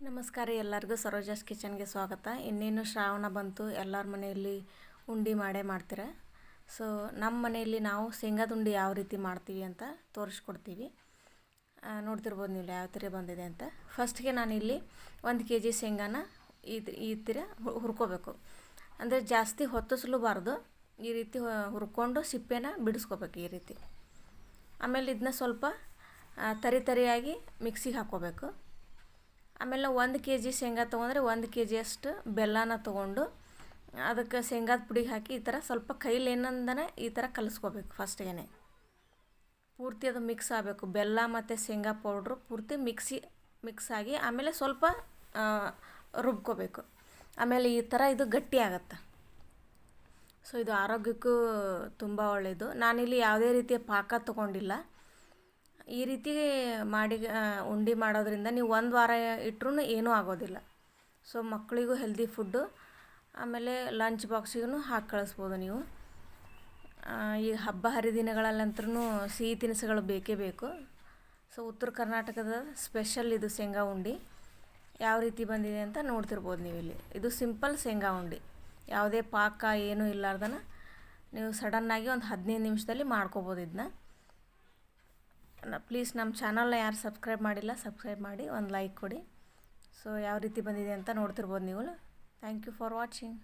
ನಮಸ್ಕಾರ ಎಲ್ಲರಿಗೂ ಸರೋಜಾಸ್ ಕಿಚನ್ಗೆ ಸ್ವಾಗತ. ಇನ್ನೇನು ಶ್ರಾವಣ ಬಂತು, ಎಲ್ಲರ ಮನೆಯಲ್ಲಿ ಉಂಡೆ ಮಾಡೇ ಮಾಡ್ತೀರ. ಸೊ ನಮ್ಮ ಮನೆಯಲ್ಲಿ ನಾವು ಶೇಂಗಾದ ಉಂಡೆ ಯಾವ ರೀತಿ ಮಾಡ್ತೀವಿ ಅಂತ ತೋರಿಸ್ಕೊಡ್ತೀವಿ. ನೋಡ್ತಿರ್ಬೋದು ನೀವು ಯಾವ ಥರ ಬಂದಿದೆ ಅಂತ. ಫಸ್ಟ್ಗೆ ನಾನಿಲ್ಲಿ 1 kg ಶೇಂಗಾನ ಈ ಥರ ಹುರ್ಕೋಬೇಕು. ಅಂದರೆ ಜಾಸ್ತಿ ಹೊತ್ತಿಸ್ಲೂಬಾರ್ದು, ಈ ರೀತಿ ಹುರ್ಕೊಂಡು ಸಿಪ್ಪೆನ ಬಿಡಿಸ್ಕೋಬೇಕು ಈ ರೀತಿ. ಆಮೇಲೆ ಇದನ್ನ ಸ್ವಲ್ಪ ತರಿಯಾಗಿ ಮಿಕ್ಸಿಗೆ ಹಾಕ್ಕೋಬೇಕು. ಆಮೇಲೆ 1 kg ಶೇಂಗಾ ತೊಗೊಂಡ್ರೆ 1 kg ಅಷ್ಟು ಬೆಲ್ಲನ ತೊಗೊಂಡು ಅದಕ್ಕೆ ಶೇಂಗಾದ ಪುಡಿ ಹಾಕಿ ಈ ಥರ ಸ್ವಲ್ಪ ಕೈಲಿ ಏನಂದನೆ ಈ ಥರ ಕಲಿಸ್ಕೋಬೇಕು. ಫಸ್ಟ್ಗೆ ಪೂರ್ತಿ ಅದು ಮಿಕ್ಸ್ ಆಗಬೇಕು. ಬೆಲ್ಲ ಮತ್ತು ಶೇಂಗಾ ಪೌಡ್ರು ಪೂರ್ತಿ ಮಿಕ್ಸ್ ಆಗಿ ಆಮೇಲೆ ಸ್ವಲ್ಪ ರುಬ್ಕೋಬೇಕು. ಆಮೇಲೆ ಈ ಥರ ಇದು ಗಟ್ಟಿ ಆಗುತ್ತೆ. ಸೊ ಇದು ಆರೋಗ್ಯಕ್ಕೂ ತುಂಬ ಒಳ್ಳೆಯದು. ನಾನಿಲ್ಲಿ ಯಾವುದೇ ರೀತಿಯ ಪಾಕ ತೊಗೊಂಡಿಲ್ಲ. ಈ ರೀತಿ ಮಾಡಿ ಉಂಡೆ ಮಾಡೋದ್ರಿಂದ ನೀವು 1 ವಾರ ಇಟ್ಟರೂ ಏನೂ ಆಗೋದಿಲ್ಲ. ಸೊ ಮಕ್ಕಳಿಗೂ ಹೆಲ್ದಿ ಫುಡ್ಡು, ಆಮೇಲೆ ಲಂಚ್ ಬಾಕ್ಸಿಗೂ ಹಾಕಿ ಕಳಿಸ್ಬೋದು ನೀವು. ಈ ಹಬ್ಬ ಹರಿದಿನಗಳಲ್ಲಂತೂ ಸಿಹಿ ತಿನಿಸುಗಳು ಬೇಕೇ ಬೇಕು. ಸೊ ಉತ್ತರ ಕರ್ನಾಟಕದ ಸ್ಪೆಷಲ್ ಇದು ಶೇಂಗಾ ಉಂಡೆ. ಯಾವ ರೀತಿ ಬಂದಿದೆ ಅಂತ ನೋಡ್ತಿರ್ಬೋದು ನೀವು ಇಲ್ಲಿ. ಇದು ಸಿಂಪಲ್ ಶೇಂಗಾ ಉಂಡೆ, ಯಾವುದೇ ಪಾಕ ಏನೂ ಇಲ್ಲಾರ್ದನ ನೀವು ಸಡನ್ನಾಗಿ ಒಂದು 15 ನಿಮಿಷದಲ್ಲಿ ಮಾಡ್ಕೋಬೋದು ಇದನ್ನ. ಪ್ಲೀಸ್ ನಮ್ಮ ಚಾನಲ್ನ ಯಾರು ಸಬ್ಸ್ಕ್ರೈಬ್ ಮಾಡಿಲ್ಲ, ಸಬ್ಸ್ಕ್ರೈಬ್ ಮಾಡಿ, ಒಂದು ಲೈಕ್ ಕೊಡಿ. ಸೊ ಯಾವ ರೀತಿ ಬಂದಿದೆ ಅಂತ ನೋಡ್ತಿರ್ಬೋದು ನೀವು. Thank you for watching.